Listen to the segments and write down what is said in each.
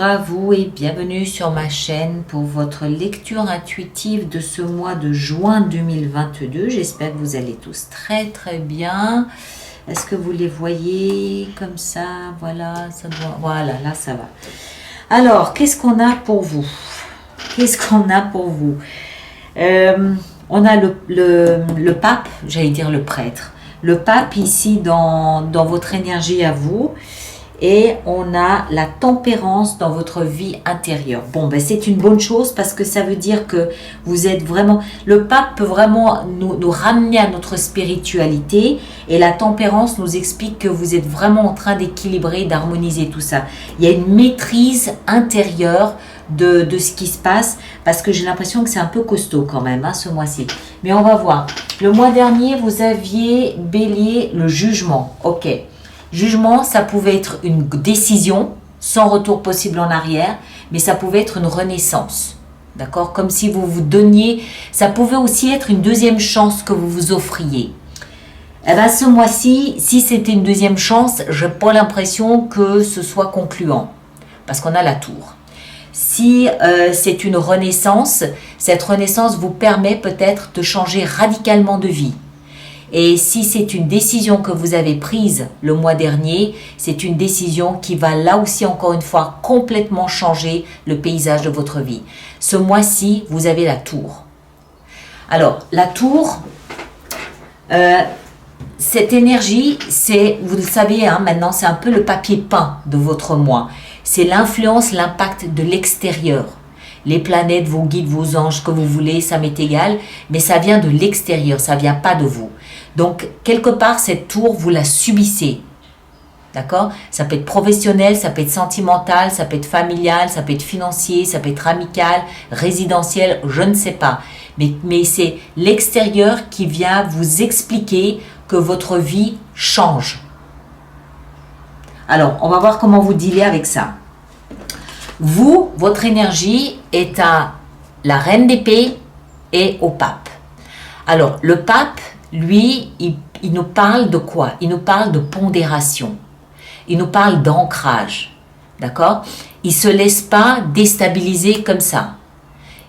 à vous et bienvenue sur ma chaîne pour votre lecture intuitive de ce mois de juin 2022. J'espère que vous allez tous très très bien. Est-ce que vous les voyez comme ça? Voilà, ça doit... voilà, là ça va. Alors, qu'est-ce qu'on a pour vous? Qu'est-ce qu'on a pour vous? On a le pape, j'allais dire le prêtre. Le pape ici dans votre énergie à vous. Et on a la tempérance dans votre vie intérieure. Bon, ben c'est une bonne chose parce que ça veut dire que vous êtes vraiment... Le pape peut vraiment nous ramener à notre spiritualité. Et la tempérance nous explique que vous êtes vraiment en train d'équilibrer, d'harmoniser tout ça. Il y a une maîtrise intérieure de ce qui se passe. Parce que j'ai l'impression que c'est un peu costaud quand même, hein, ce mois-ci. Mais on va voir. Le mois dernier, vous aviez Bélier, le jugement. Ok. Jugement, ça pouvait être une décision sans retour possible en arrière, mais ça pouvait être une renaissance. D'accord? Comme si vous vous donniez, ça pouvait aussi être une deuxième chance que vous vous offriez. Eh bien, ce mois-ci, si c'était une deuxième chance, je n'ai pas l'impression que ce soit concluant, parce qu'on a la tour. Si c'est une renaissance, cette renaissance vous permet peut-être de changer radicalement de vie. Et si c'est une décision que vous avez prise le mois dernier, c'est une décision qui va là aussi encore une fois complètement changer le paysage de votre vie. Ce mois-ci, vous avez la tour. Alors, la tour, cette énergie, c'est, vous le savez, hein, maintenant c'est un peu le papier peint de votre mois. C'est l'influence, l'impact de l'extérieur. Les planètes, vos guides, vos anges, que vous voulez, ça m'est égal, mais ça vient de l'extérieur, ça ne vient pas de vous. Donc, quelque part, cette tour, vous la subissez. D'accord? Ça peut être professionnel, ça peut être sentimental, ça peut être familial, ça peut être financier, ça peut être amical, résidentiel, je ne sais pas. Mais c'est l'extérieur qui vient vous expliquer que votre vie change. Alors, on va voir comment vous dealez avec ça. Vous, votre énergie est à la reine d'épée et au pape. Alors, le pape, lui, il nous parle de quoi? Il nous parle de pondération. Il nous parle d'ancrage. D'accord? Il ne se laisse pas déstabiliser comme ça.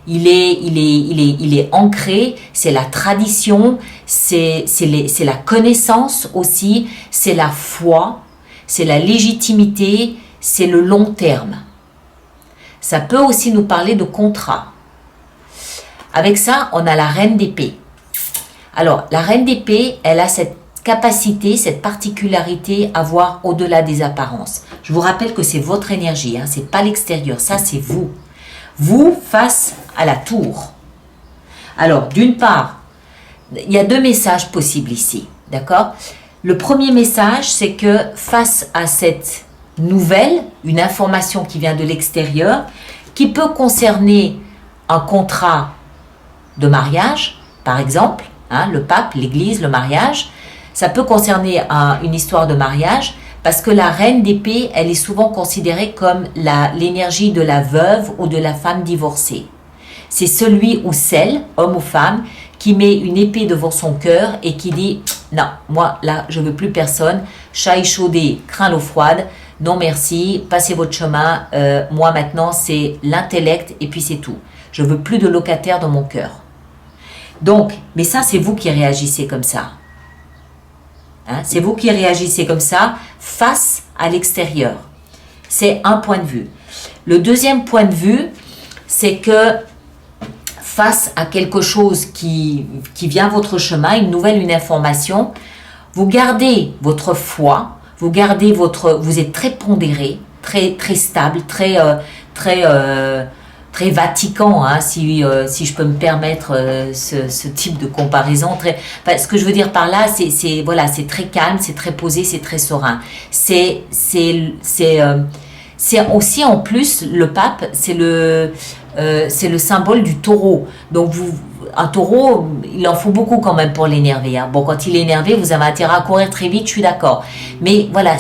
Il est ancré, c'est la tradition, c'est la connaissance aussi, c'est la foi, c'est la légitimité, c'est le long terme. Ça peut aussi nous parler de contrat. Avec ça, on a la reine d'épée. Alors, la reine d'épée, elle a cette capacité, cette particularité à voir au-delà des apparences. Je vous rappelle que c'est votre énergie, hein, c'est pas l'extérieur, ça c'est vous. Vous face à la tour. Alors, d'une part, il y a deux messages possibles ici, d'accord? Le premier message, c'est que face à cette nouvelle, une information qui vient de l'extérieur, qui peut concerner un contrat de mariage, par exemple, hein, le pape, l'église, le mariage, ça peut concerner une histoire de mariage, parce que la reine d'épée, elle est souvent considérée comme l'énergie de la veuve ou de la femme divorcée. C'est celui ou celle, homme ou femme, qui met une épée devant son cœur et qui dit « Non, moi là, je ne veux plus personne, chat échaudé, craint l'eau froide, non merci, passez votre chemin, moi maintenant c'est l'intellect et puis c'est tout. Je ne veux plus de locataire dans mon cœur. » Donc, mais ça c'est vous qui réagissez comme ça. Hein, c'est vous qui réagissez comme ça face à l'extérieur. C'est un point de vue. Le deuxième point de vue, c'est que face à quelque chose qui vient votre chemin, une nouvelle, une information, vous gardez votre foi, vous êtes très pondéré, très stable, très Vatican, hein, si je peux me permettre ce type de comparaison. Ce que je veux dire par là, c'est très calme, c'est très posé, c'est très serein. C'est aussi en plus le pape, c'est le symbole du taureau. Donc un taureau, il en faut beaucoup quand même pour l'énerver. Hein. Bon, quand il est énervé, vous avez intérêt à courir très vite, je suis d'accord. Mais voilà,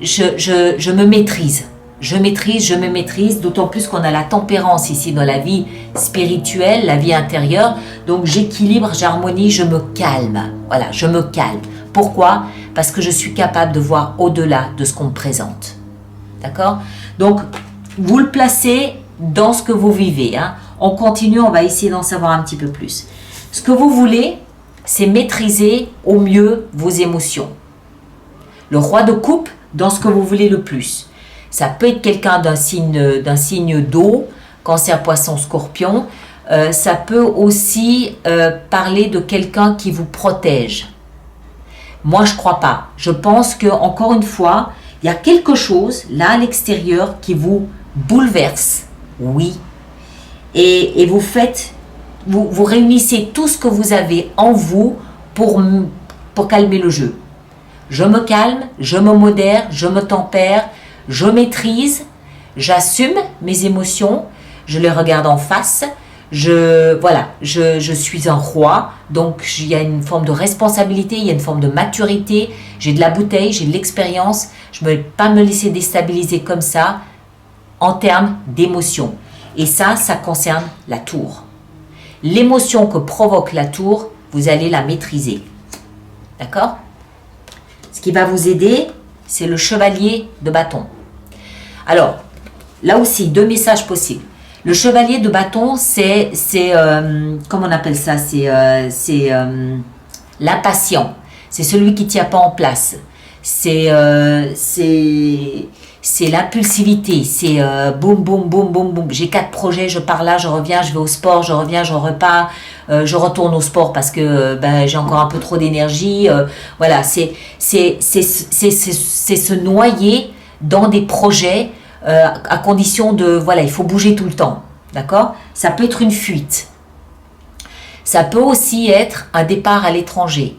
je me maîtrise. Je me maîtrise, d'autant plus qu'on a la tempérance ici dans la vie spirituelle, la vie intérieure. Donc j'équilibre, j'harmonie, je me calme. Voilà, je me calme. Pourquoi? Parce que je suis capable de voir au-delà de ce qu'on me présente. D'accord? Donc, vous le placez dans ce que vous vivez. Hein. On continue, on va essayer d'en savoir un petit peu plus. Ce que vous voulez, c'est maîtriser au mieux vos émotions. Le roi de coupe, dans ce que vous voulez le plus. Ça peut être quelqu'un d'un signe d'eau, cancer, poisson, scorpion. Ça peut aussi parler de quelqu'un qui vous protège. Moi, je ne crois pas. Je pense que, encore une fois, il y a quelque chose là à l'extérieur qui vous bouleverse. Oui. Et vous réunissez tout ce que vous avez en vous pour calmer le jeu. Je me calme, je me modère, je me tempère, je maîtrise, j'assume mes émotions, je les regarde en face, je suis un roi, donc il y a une forme de responsabilité, il y a une forme de maturité, j'ai de la bouteille, j'ai de l'expérience, je ne vais pas me laisser déstabiliser comme ça en termes d'émotion. Et ça concerne la tour. L'émotion que provoque la tour, vous allez la maîtriser. D'accord ? Ce qui va vous aider, c'est le chevalier de bâton. Alors, là aussi, 2 messages possibles. Le chevalier de bâton, c'est comment on appelle ça? C'est l'impatient. C'est celui qui ne tient pas en place. C'est l'impulsivité. C'est boum, boum, boum, boum, boum. J'ai 4 projets, je pars là, je reviens, je vais au sport, je reviens, je repars. Je retourne au sport parce que j'ai encore un peu trop d'énergie. Voilà, c'est se noyer dans des projets à condition de, voilà, il faut bouger tout le temps, d'accord? Ça peut être une fuite. Ça peut aussi être un départ à l'étranger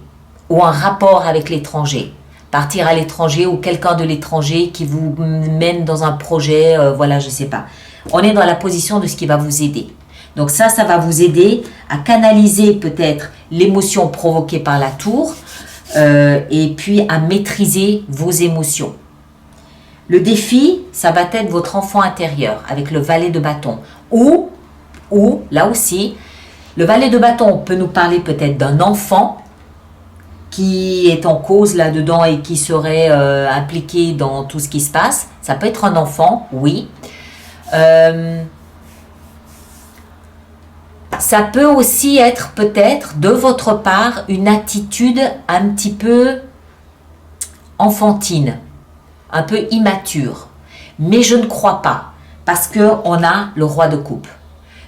ou un rapport avec l'étranger. Partir à l'étranger ou quelqu'un de l'étranger qui vous mène dans un projet, voilà, je sais pas. On est dans la position de ce qui va vous aider. Donc ça va vous aider à canaliser peut-être l'émotion provoquée par la tour et puis à maîtriser vos émotions. Le défi, ça va être votre enfant intérieur avec le valet de bâton. Ou là aussi, le valet de bâton peut nous parler peut-être d'un enfant qui est en cause là-dedans et qui serait impliqué dans tout ce qui se passe. Ça peut être un enfant, oui. Ça peut aussi être peut-être de votre part une attitude un petit peu enfantine, un peu immature. Mais je ne crois pas parce qu'on a le roi de coupe.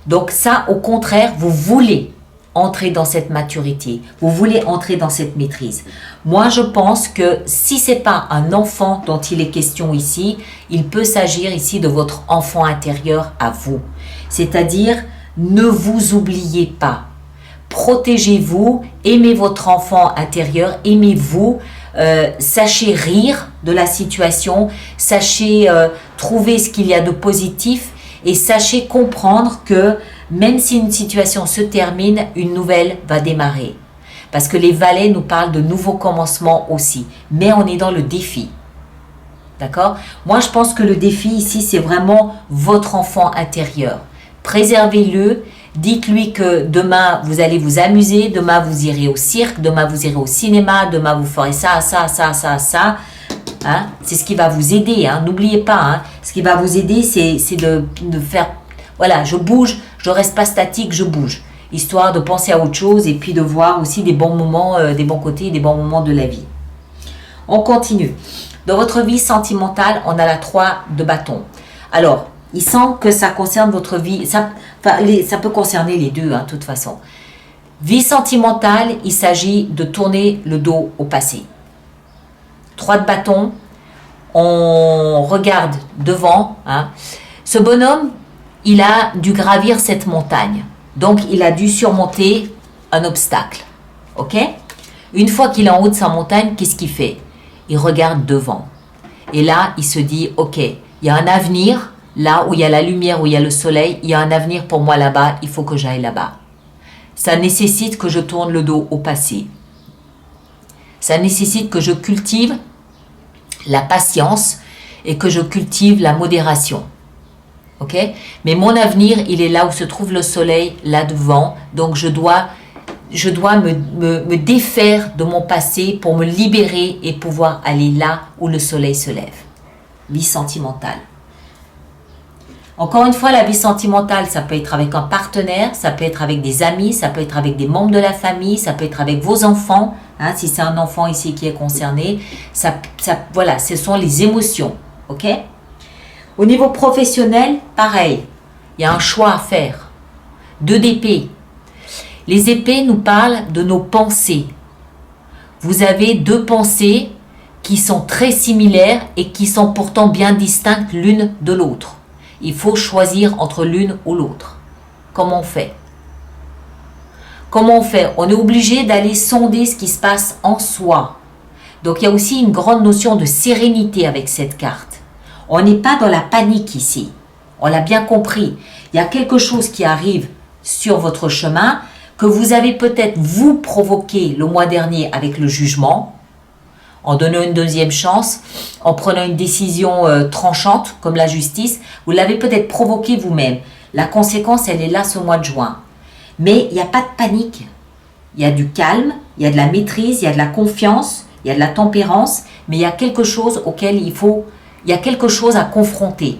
Donc ça, au contraire, vous voulez entrer dans cette maturité, vous voulez entrer dans cette maîtrise. Moi, je pense que si ce n'est pas un enfant dont il est question ici, il peut s'agir ici de votre enfant intérieur à vous. C'est-à-dire, ne vous oubliez pas. Protégez-vous, aimez votre enfant intérieur, aimez-vous, sachez rire de la situation, sachez trouver ce qu'il y a de positif et sachez comprendre que même si une situation se termine, une nouvelle va démarrer. Parce que les valets nous parlent de nouveaux commencements aussi. Mais on est dans le défi. D'accord? Moi, je pense que le défi ici, c'est vraiment votre enfant intérieur. Préservez-le. Dites-lui que demain, vous allez vous amuser. Demain, vous irez au cirque. Demain, vous irez au cinéma. Demain, vous ferez ça. Hein? C'est ce qui va vous aider. Hein? N'oubliez pas. Hein? Ce qui va vous aider, c'est de faire... Voilà, je bouge, je reste pas statique, je bouge. Histoire de penser à autre chose et puis de voir aussi des bons moments, des bons côtés et des bons moments de la vie. On continue. Dans votre vie sentimentale, on a la 3 de bâton. Alors, il semble que ça concerne votre vie. Ça peut concerner les deux, hein, de toute façon. Vie sentimentale, il s'agit de tourner le dos au passé. 3 de bâton, on regarde devant. Hein. Ce bonhomme, il a dû gravir cette montagne. Donc, il a dû surmonter un obstacle. OK? Une fois qu'il est en haut de sa montagne, qu'est-ce qu'il fait? Il regarde devant. Et là, il se dit, OK, il y a un avenir, là où il y a la lumière, où il y a le soleil, il y a un avenir pour moi là-bas, il faut que j'aille là-bas. Ça nécessite que je tourne le dos au passé. Ça nécessite que je cultive la patience et que je cultive la modération. Ok? Mais mon avenir, il est là où se trouve le soleil, là devant. Donc je dois me défaire de mon passé pour me libérer et pouvoir aller là où le soleil se lève. Vie sentimentale. Encore une fois, la vie sentimentale, ça peut être avec un partenaire, ça peut être avec des amis, ça peut être avec des membres de la famille, ça peut être avec vos enfants, hein, si c'est un enfant ici qui est concerné. Voilà, ce sont les émotions, ok? Au niveau professionnel, pareil, il y a un choix à faire. 2 d'épée. Les épées nous parlent de nos pensées. Vous avez 2 pensées qui sont très similaires et qui sont pourtant bien distinctes l'une de l'autre. Il faut choisir entre l'une ou l'autre. Comment on fait? Comment on fait? On est obligé d'aller sonder ce qui se passe en soi. Donc il y a aussi une grande notion de sérénité avec cette carte. On n'est pas dans la panique ici. On l'a bien compris. Il y a quelque chose qui arrive sur votre chemin que vous avez peut-être vous provoqué le mois dernier avec le jugement, en donnant une deuxième chance, en prenant une décision tranchante comme la justice. Vous l'avez peut-être provoqué vous-même. La conséquence, elle est là ce mois de juin. Mais il n'y a pas de panique. Il y a du calme, il y a de la maîtrise, il y a de la confiance, il y a de la tempérance, mais il y a quelque chose auquel il y a quelque chose à confronter.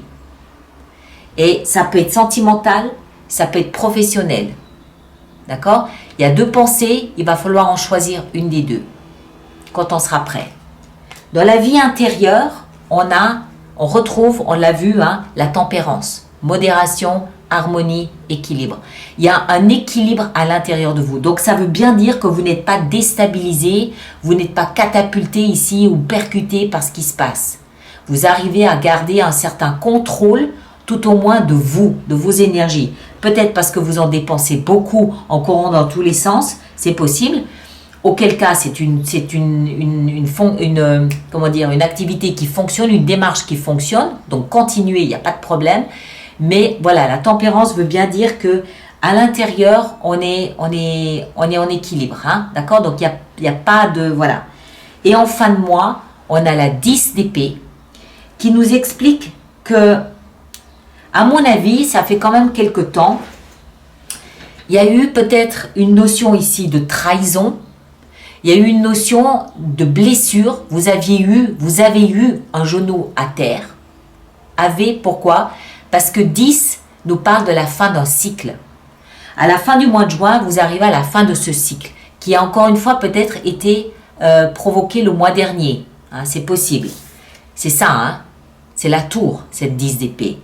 Et ça peut être sentimental, ça peut être professionnel. D'accord? Il y a 2 pensées, il va falloir en choisir une des 2 quand on sera prêt. Dans la vie intérieure, on retrouve, on l'a vu, hein, la tempérance, modération, harmonie, équilibre. Il y a un équilibre à l'intérieur de vous. Donc ça veut bien dire que vous n'êtes pas déstabilisé, vous n'êtes pas catapulté ici ou percuté par ce qui se passe. Vous arrivez à garder un certain contrôle tout au moins de vous, de vos énergies. Peut-être parce que vous en dépensez beaucoup en courant dans tous les sens, c'est possible. Auquel cas, c'est une activité qui fonctionne, une démarche qui fonctionne. Donc, continuez, il n'y a pas de problème. Mais voilà, la tempérance veut bien dire que à l'intérieur, on est en équilibre. Hein, d'accord? Donc, il n'y a pas de... Voilà. Et en fin de mois, on a la 10 d'épée qui nous explique que, à mon avis, ça fait quand même quelque temps, il y a eu peut-être une notion ici de trahison. Il y a eu une notion de blessure. Vous avez eu un genou à terre. Pourquoi? Parce que 10 nous parle de la fin d'un cycle. À la fin du mois de juin, vous arrivez à la fin de ce cycle, qui a encore une fois peut-être été provoqué le mois dernier. Hein, c'est possible. C'est ça, hein? C'est la tour, cette 10 d'épée.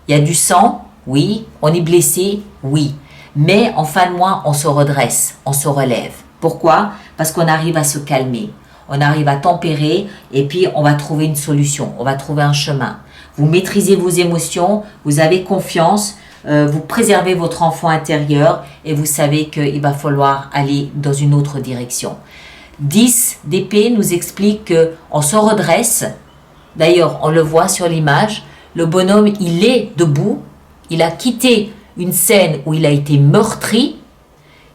Il y a du sang, oui. On est blessé, oui. Mais en fin de mois, on se redresse, on se relève. Pourquoi? Parce qu'on arrive à se calmer, on arrive à tempérer et puis on va trouver une solution, on va trouver un chemin. Vous maîtrisez vos émotions, vous avez confiance, vous préservez votre enfant intérieur et vous savez qu'il va falloir aller dans une autre direction. 10 d'épée nous explique qu'on se redresse. D'ailleurs, on le voit sur l'image, le bonhomme, il est debout, il a quitté une scène où il a été meurtri,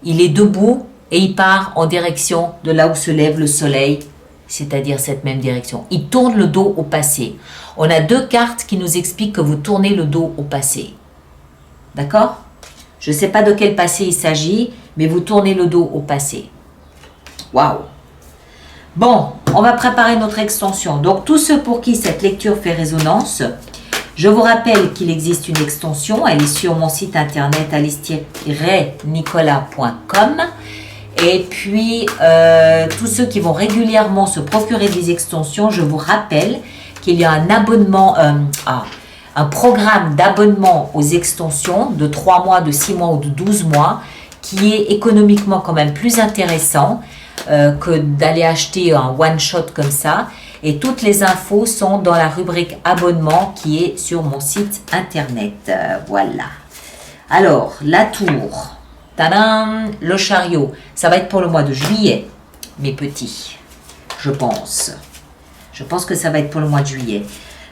il est debout, et il part en direction de là où se lève le soleil, c'est-à-dire cette même direction. Il tourne le dos au passé. On a 2 cartes qui nous expliquent que vous tournez le dos au passé. D'accord? Je ne sais pas de quel passé il s'agit, mais vous tournez le dos au passé. Waouh! Bon, on va préparer notre extension. Donc, tous ceux pour qui cette lecture fait résonance, je vous rappelle qu'il existe une extension. Elle est sur mon site internet alice-nicolas.com. Et puis, tous ceux qui vont régulièrement se procurer des extensions, je vous rappelle qu'il y a un abonnement, un programme d'abonnement aux extensions de 3 mois, de 6 mois ou de 12 mois qui est économiquement quand même plus intéressant que d'aller acheter un one-shot comme ça. Et toutes les infos sont dans la rubrique abonnement qui est sur mon site internet. Voilà. Alors, la tour. Tadam, le chariot, ça va être pour le mois de juillet, mes petits, je pense. Je pense que ça va être pour le mois de juillet.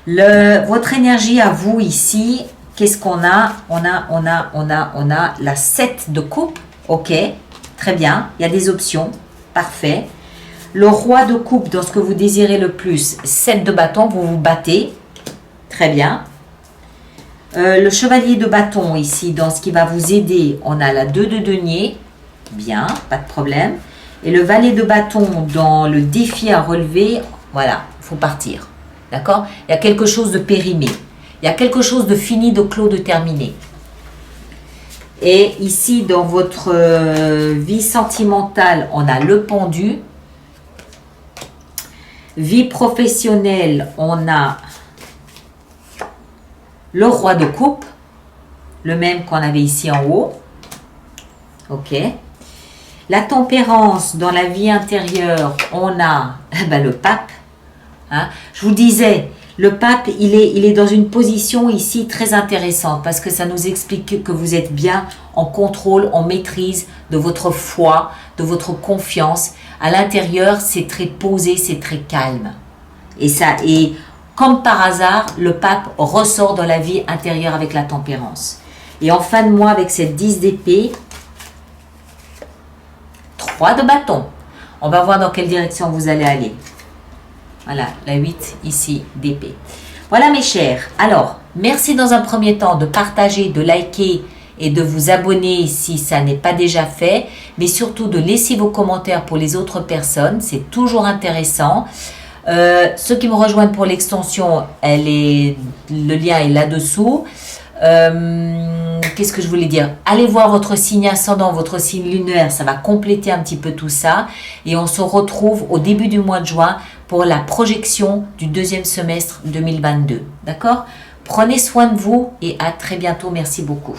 Votre énergie à vous ici, qu'est-ce qu'on a? On a la 7 de coupe, ok, très bien, il y a des options, parfait. Le roi de coupe, dans ce que vous désirez le plus, 7 de bâton, vous vous battez, très bien. Le chevalier de bâton ici, dans ce qui va vous aider, on a la 2 de denier. Bien, pas de problème. Et le valet de bâton dans le défi à relever, voilà, il faut partir. D'accord? Il y a quelque chose de périmé. Il y a quelque chose de fini, de clos, de terminé. Et ici, dans votre vie sentimentale, on a le pendu. Vie professionnelle, on a le roi de coupe, le même qu'on avait ici en haut. Ok. La tempérance, dans la vie intérieure, on a le pape. Hein. Je vous disais, le pape, il est dans une position ici très intéressante parce que ça nous explique que vous êtes bien en contrôle, en maîtrise de votre foi, de votre confiance. À l'intérieur, c'est très posé, c'est très calme. Et comme par hasard, le pape ressort dans la vie intérieure avec la tempérance. Et en fin de mois, avec cette 10 d'épée, 3 de bâton. On va voir dans quelle direction vous allez aller. Voilà, la 8 ici d'épée. Voilà mes chers. Alors, merci dans un premier temps de partager, de liker et de vous abonner si ça n'est pas déjà fait. Mais surtout de laisser vos commentaires pour les autres personnes. C'est toujours intéressant. Ceux qui me rejoignent pour l'extension, le lien est là-dessous. Qu'est-ce que je voulais dire? Allez voir votre signe ascendant, votre signe lunaire, ça va compléter un petit peu tout ça. Et on se retrouve au début du mois de juin pour la projection du deuxième semestre 2022. D'accord? Prenez soin de vous et à très bientôt. Merci beaucoup.